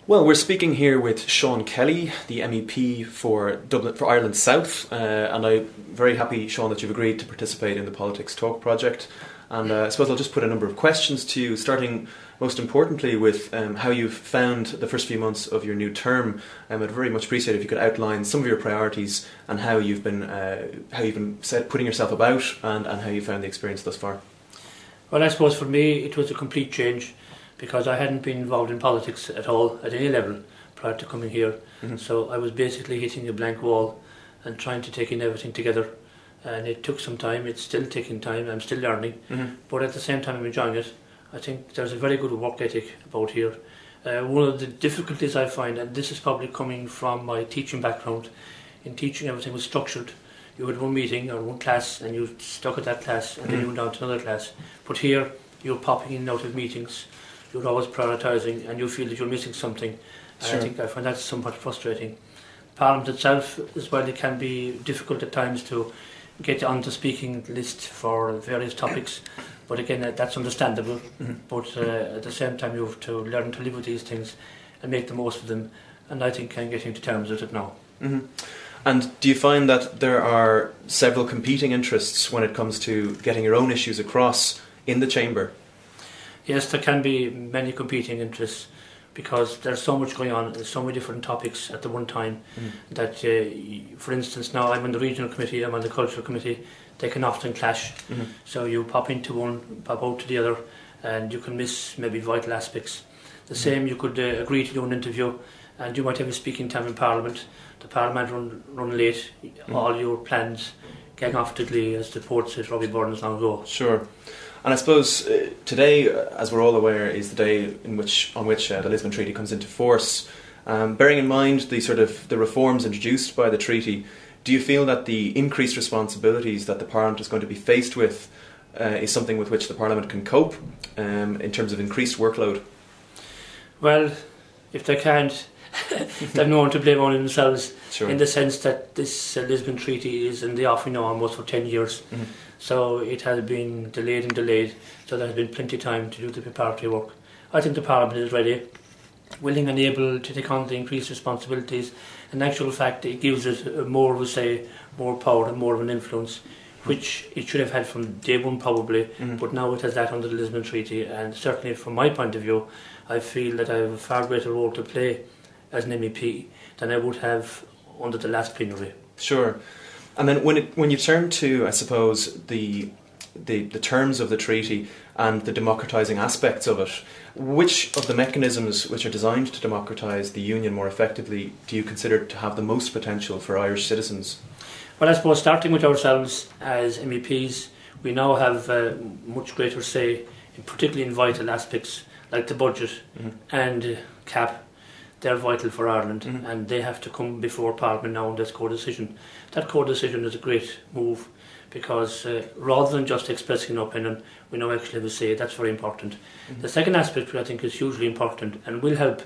Well, we're speaking here with Sean Kelly, the MEP for Dublin, for Ireland South, and I'm very happy, Sean, that you've agreed to participate in the Politics Talk project. And I suppose I'll just put a number of questions to you, starting most importantly with how you've found the first few months of your new term. I'd very much appreciate if you could outline some of your priorities and how you've been putting yourself about and how you found the experience thus far. Well, I suppose for me it was a complete change, because I hadn't been involved in politics at all, at any level, prior to coming here. Mm-hmm. So I was basically hitting a blank wall and trying to take in everything together. And it took some time, it's still taking time, I'm still learning. Mm-hmm. But at the same time I'm enjoying it. I think there's a very good work ethic about here. One of the difficulties I find, and this is probably coming from my teaching background, in teaching everything was structured. You had one meeting or one class and you stuck at that class and then you went on to another class. But here you're popping in and out of meetings. You're always prioritising and you feel that you're missing something. Sure. I find that somewhat frustrating. Parliament itself as well, it can be difficult at times to get on the speaking list for various topics, but again that's understandable. Mm-hmm. But at the same time you have to learn to live with these things and make the most of them, and I think I'm getting to terms with it now. Mm-hmm. And do you find that there are several competing interests when it comes to getting your own issues across in the Chamber? Yes, there can be many competing interests, because there's so much going on, there's so many different topics at the one time that, for instance, now I'm on the regional committee, I'm on the cultural committee, they can often clash. Mm-hmm. So you pop into one, pop out to the other, and you can miss maybe vital aspects. The same, you could agree to do an interview, and you might have a speaking time in Parliament. The Parliament run late, all your plans gang off to Glee, as the poet said, Robbie Burns long ago. Sure. And I suppose today, as we're all aware, is the day on which the Lisbon Treaty comes into force. Bearing in mind the reforms introduced by the treaty, do you feel that the increased responsibilities that the Parliament is going to be faced with is something with which the Parliament can cope in terms of increased workload? Well, if they can't, they've no one to blame on themselves. Sure. In the sense that this Lisbon Treaty is in the offing now almost for 10 years. Mm-hmm. So it has been delayed, so there has been plenty of time to do the preparatory work. I think the Parliament is ready, willing and able to take on the increased responsibilities. In actual fact, it gives it more of a say, more power and more of an influence, which it should have had from day one probably, but now it has that under the Lisbon Treaty, and certainly from my point of view, I feel that I have a far greater role to play as an MEP than I would have under the last plenary. Sure. And then when you turn to, I suppose, the terms of the treaty and the democratising aspects of it, which of the mechanisms which are designed to democratise the Union more effectively do you consider to have the most potential for Irish citizens? Well, I suppose starting with ourselves as MEPs, we now have much greater say, particularly in vital aspects like the budget and CAP. They're vital for Ireland, and they have to come before Parliament now in this co-decision. That co-decision is a great move, because rather than just expressing an opinion, we now actually have a say. That's very important. The second aspect, which I think is hugely important and will help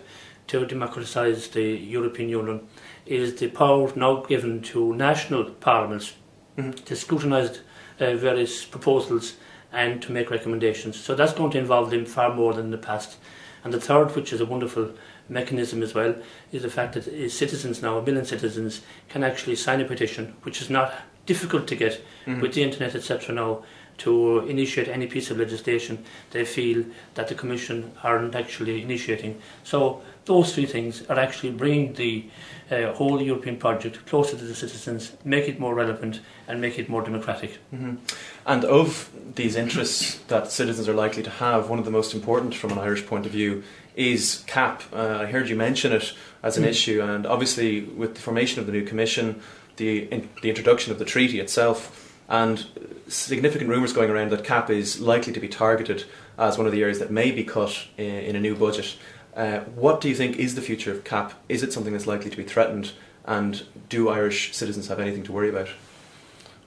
to democratise the European Union, is the power now given to national parliaments to scrutinise various proposals and to make recommendations. So that's going to involve them far more than in the past. And the third, which is a wonderful mechanism as well, is the fact that citizens now, 1 million citizens, can actually sign a petition, which is not difficult to get with the internet, etc. now, to initiate any piece of legislation they feel that the Commission aren't actually initiating. So those three things are actually bringing the whole European project closer to the citizens, make it more relevant and make it more democratic. And of these interests that citizens are likely to have, one of the most important from an Irish point of view is CAP. I heard you mention it as an issue, and obviously with the formation of the new Commission, the introduction of the treaty itself, and significant rumours going around that CAP is likely to be targeted as one of the areas that may be cut in a new budget. What do you think is the future of CAP? Is it something that's likely to be threatened, and do Irish citizens have anything to worry about?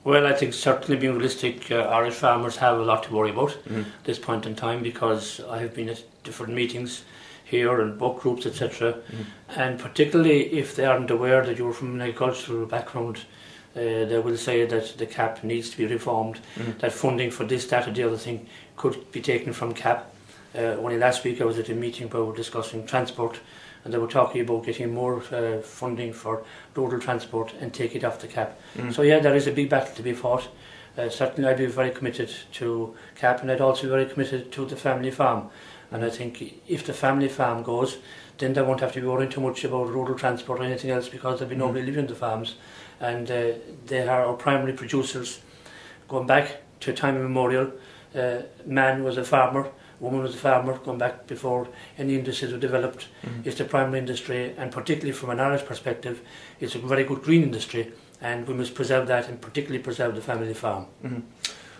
Well, I think certainly being realistic, Irish farmers have a lot to worry about at this point in time, because I have been at different meetings here and book groups, etc. And particularly if they aren't aware that you're from an agricultural background, they will say that the CAP needs to be reformed, that funding for this, that or the other thing could be taken from CAP. Only last week I was at a meeting where we were discussing transport, and they were talking about getting more funding for rural transport and take it off the CAP. So yeah, there is a big battle to be fought. Certainly I'd be very committed to CAP, and I'd also be very committed to the family farm. And I think if the family farm goes, then they won't have to be worrying too much about rural transport or anything else, because there'll be nobody living in the farms, and they are our primary producers. Going back to time immemorial, man was a farmer, woman was a farmer, going back before any industries were developed. It's the primary industry, and particularly from an Irish perspective, it's a very good green industry, and we must preserve that, and particularly preserve the family farm.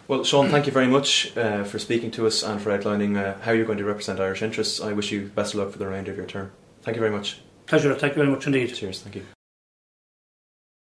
Well, Sean, thank you very much for speaking to us and for outlining how you're going to represent Irish interests. I wish you best of luck for the remainder of your term. Thank you very much. Pleasure, thank you very much indeed. Cheers, thank you.